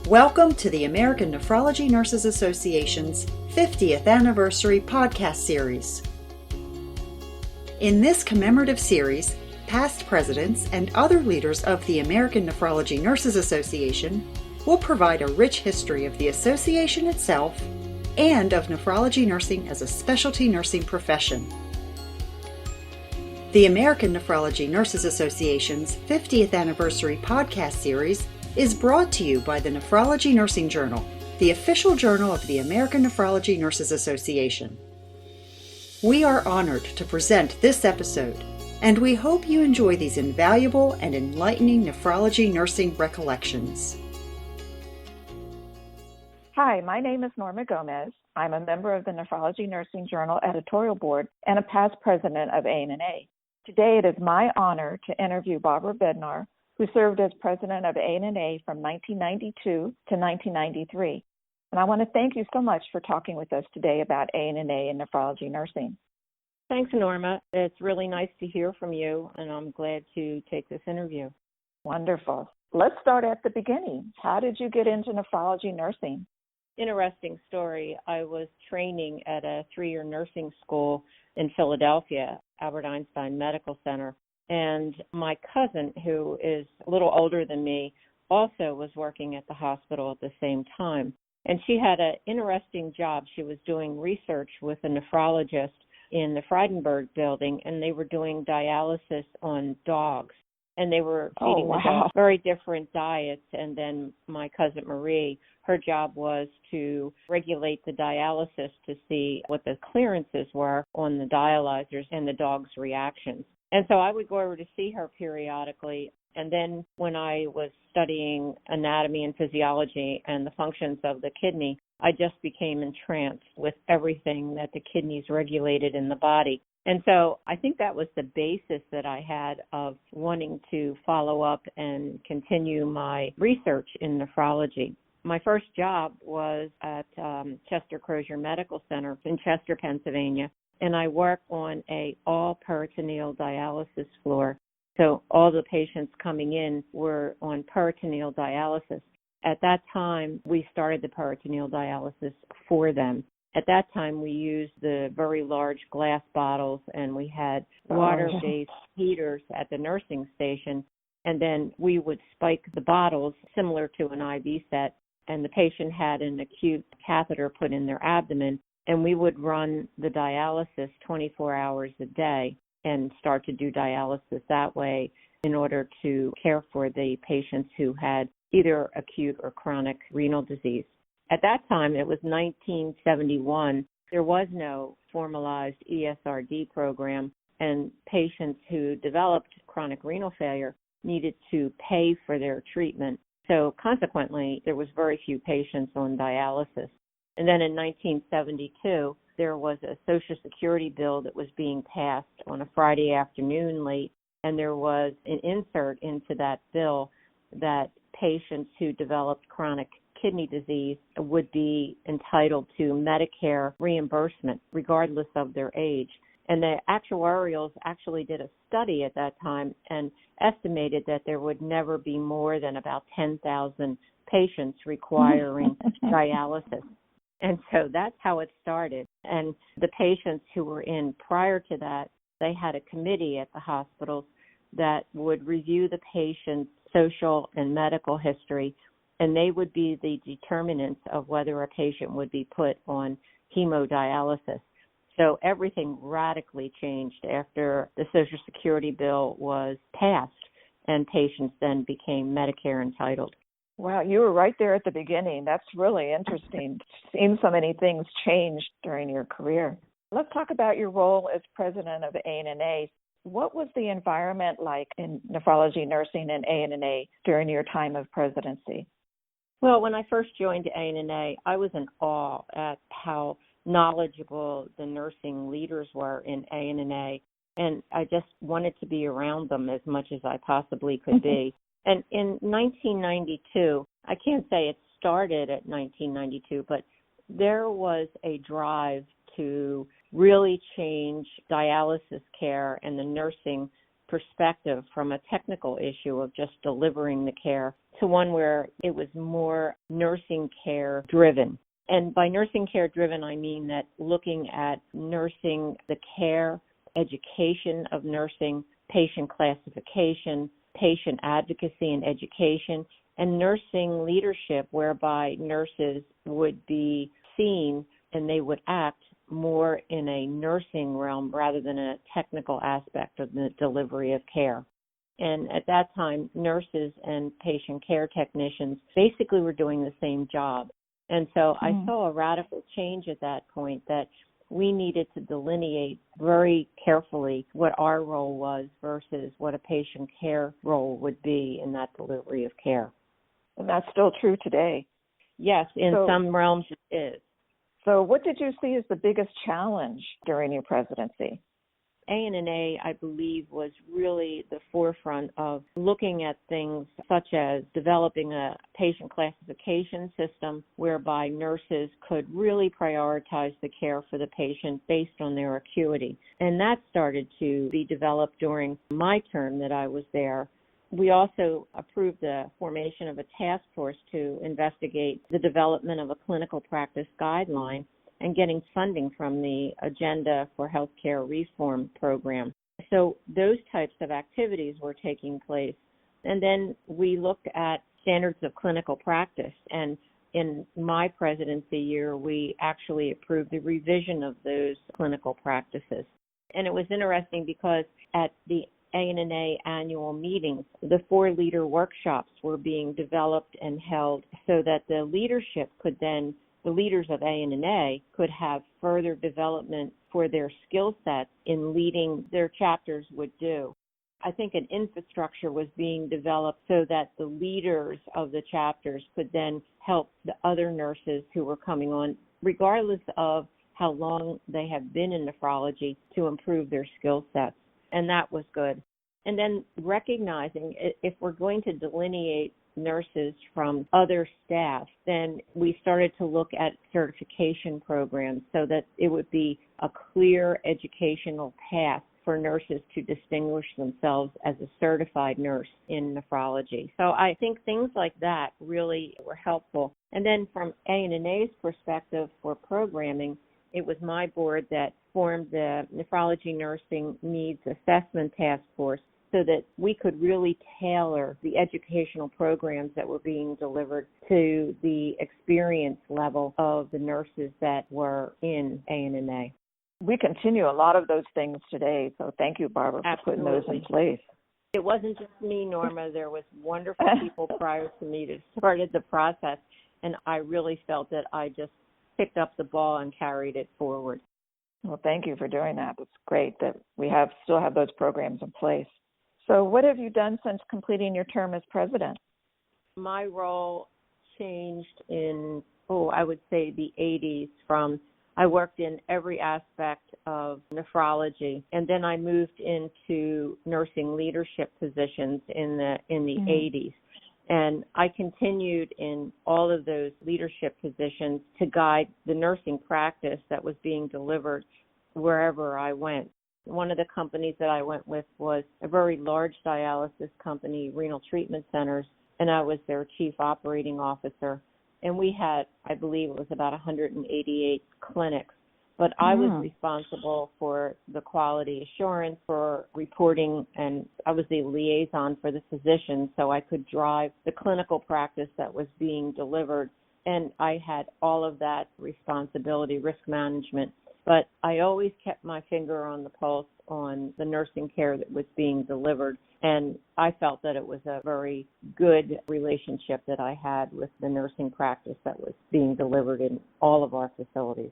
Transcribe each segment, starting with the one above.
Welcome to the American Nephrology Nurses Association's 50th Anniversary podcast series. In this commemorative series, past presidents and other leaders of the American Nephrology Nurses Association will provide a rich history of the association itself and of nephrology nursing as a specialty nursing profession. The American Nephrology Nurses Association's 50th Anniversary podcast series is brought to you by the Nephrology Nursing Journal, the official journal of the American Nephrology Nurses Association. We are honored to present this episode, and we hope you enjoy these invaluable and enlightening nephrology nursing recollections. Hi, my name is Norma Gomez. I'm a member of the Nephrology Nursing Journal Editorial Board and a past president of CNNe. Today it is my honor to interview Barbara Bednar, who served as president of CNNe from 1992 to 1993. And I want to thank you so much for talking with us today about CNNe and nephrology nursing. Thanks, Norma. It's really nice to hear from you, and I'm glad to take this interview. Wonderful. Let's start at the beginning. How did you get into nephrology nursing? Interesting story. I was training at a 3-year nursing school in Philadelphia, Albert Einstein Medical Center. And my cousin, who is a little older than me, also was working at the hospital at the same time. And she had an interesting job. She was doing research with a nephrologist in the Friedenberg building, and they were doing dialysis on dogs. And they were feeding the dogs very different diets. And then my cousin Marie, her job was to regulate the dialysis to see what the clearances were on the dialyzers and the dog's reactions. And so I would go over to see her periodically. And then when I was studying anatomy and physiology and the functions of the kidney, I just became entranced with everything that the kidneys regulated in the body. And so I think that was the basis that I had of wanting to follow up and continue my research in nephrology. My first job was at Chester Crozier Medical Center in Chester, Pennsylvania. And I work on a all-peritoneal dialysis floor. So all the patients coming in were on peritoneal dialysis. At that time, we started the peritoneal dialysis for them. At that time, we used the very large glass bottles, and we had water-based heaters at the nursing station. And then we would spike the bottles similar to an IV set, and the patient had an acute catheter put in their abdomen. And we would run the dialysis 24 hours a day and start to do dialysis that way in order to care for the patients who had either acute or chronic renal disease. At that time, it was 1971. There was no formalized ESRD program, and patients who developed chronic renal failure needed to pay for their treatment. So consequently, there was very few patients on dialysis. And then in 1972, there was a Social Security bill that was being passed on a Friday afternoon late, and there was an insert into that bill that patients who developed chronic kidney disease would be entitled to Medicare reimbursement regardless of their age. And the actuarials actually did a study at that time and estimated that there would never be more than about 10,000 patients requiring dialysis. And so that's how it started. And the patients who were in prior to that, they had a committee at the hospitals that would review the patient's social and medical history, and they would be the determinants of whether a patient would be put on hemodialysis. So everything radically changed after the Social Security bill was passed, and patients then became Medicare entitled. Wow, you were right there at the beginning. That's really interesting. Seeing so many things change during your career. Let's talk about your role as president of CNNe. What was the environment like in nephrology nursing and CNNe during your time of presidency? Well, when I first joined CNNe, I was in awe at how knowledgeable the nursing leaders were in CNNe, and I just wanted to be around them as much as I possibly could be. And in 1992, I can't say it started at 1992, but there was a drive to really change dialysis care and the nursing perspective from a technical issue of just delivering the care to one where it was more nursing care driven. And by nursing care driven, I mean that looking at nursing, the care, education of nursing, patient classification, patient advocacy and education, and nursing leadership, whereby nurses would be seen and they would act more in a nursing realm rather than a technical aspect of the delivery of care. And at that time, nurses and patient care technicians basically were doing the same job. And so I saw a radical change at that point, that we needed to delineate very carefully what our role was versus what a patient care role would be in that delivery of care. And that's still true today. Yes, in some realms it is. So what did you see as the biggest challenge during your presidency? CNNe, I believe, was really the forefront of looking at things such as developing a patient classification system whereby nurses could really prioritize the care for the patient based on their acuity. And that started to be developed during my term that I was there. We also approved the formation of a task force to investigate the development of a clinical practice guideline and getting funding from the Agenda for Healthcare Reform program. So those types of activities were taking place. And then we looked at standards of clinical practice. And in my presidency year, we actually approved the revision of those clinical practices. And it was interesting because at the CNNe annual meetings, the 4 leader workshops were being developed and held so that the leadership could then, the leaders of CNNe could have further development for their skill sets in leading their chapters would do. I think an infrastructure was being developed so that the leaders of the chapters could then help the other nurses who were coming on, regardless of how long they have been in nephrology, to improve their skill sets. And that was good. And then recognizing if we're going to delineate nurses from other staff, then we started to look at certification programs so that it would be a clear educational path for nurses to distinguish themselves as a certified nurse in nephrology. So I think things like that really were helpful. And then from CNNe's perspective for programming, it was my board that formed the Nephrology Nursing Needs Assessment Task Force so that we could really tailor the educational programs that were being delivered to the experience level of the nurses that were in CNNe. We continue a lot of those things today, so thank you, Barbara, for putting those in place. It wasn't just me, Norma. There was wonderful people prior to me that started the process, and I really felt that I just picked up the ball and carried it forward. Well, thank you for doing that. It's great that we still have those programs in place. So what have you done since completing your term as president? My role changed in, I would say the 80s. I worked in every aspect of nephrology, and then I moved into nursing leadership positions in the 80s. And I continued in all of those leadership positions to guide the nursing practice that was being delivered wherever I went. One of the companies that I went with was a very large dialysis company, Renal Treatment Centers, and I was their chief operating officer. And we had, I believe it was about 188 clinics. But I was responsible for the quality assurance, for reporting, and I was the liaison for the physicians, so I could drive the clinical practice that was being delivered. And I had all of that responsibility, risk management. But I always kept my finger on the pulse on the nursing care that was being delivered. And I felt that it was a very good relationship that I had with the nursing practice that was being delivered in all of our facilities.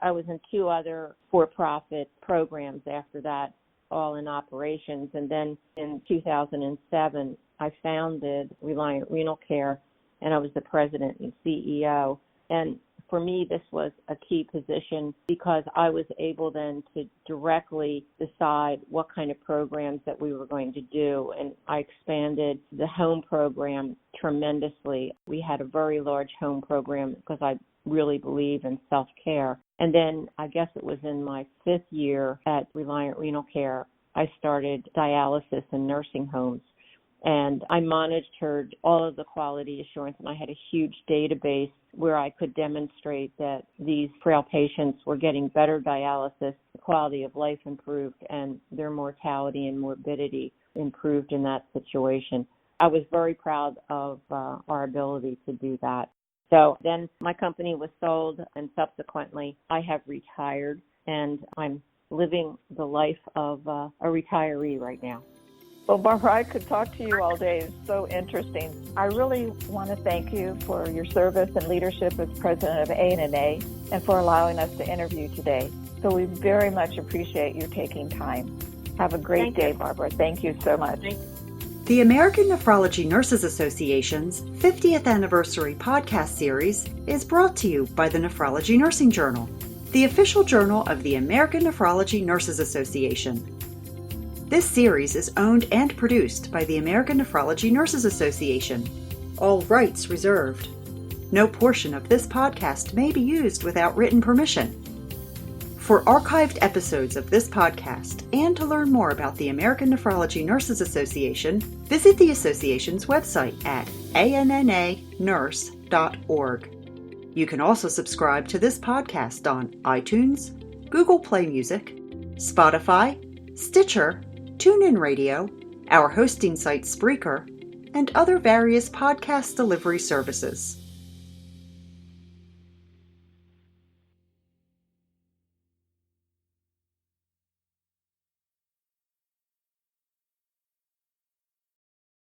I was in 2 other for-profit programs after that, all in operations. And then in 2007, I founded Reliant Renal Care, and I was the president and CEO. And for me, this was a key position because I was able then to directly decide what kind of programs that we were going to do. And I expanded the home program tremendously. We had a very large home program because I really believe in self-care. And then I guess it was in my 5th year at Reliant Renal Care, I started dialysis in nursing homes. And I monitored all of the quality assurance, and I had a huge database where I could demonstrate that these frail patients were getting better dialysis, quality of life improved, and their mortality and morbidity improved in that situation. I was very proud of our ability to do that. So then my company was sold, and subsequently I have retired, and I'm living the life of a retiree right now. Well, Barbara, I could talk to you all day. It's so interesting. I really want to thank you for your service and leadership as president of ANNA and for allowing us to interview today. So we very much appreciate you taking time. Have a great day, Barbara. Thank you so much. The American Nephrology Nurses Association's 50th anniversary podcast series is brought to you by the Nephrology Nursing Journal, the official journal of the American Nephrology Nurses Association. This series is owned and produced by the American Nephrology Nurses Association. All rights reserved. No portion of this podcast may be used without written permission. For archived episodes of this podcast and to learn more about the American Nephrology Nurses Association, visit the association's website at annanurse.org. You can also subscribe to this podcast on iTunes, Google Play Music, Spotify, Stitcher, TuneIn Radio, our hosting site Spreaker, and other various podcast delivery services.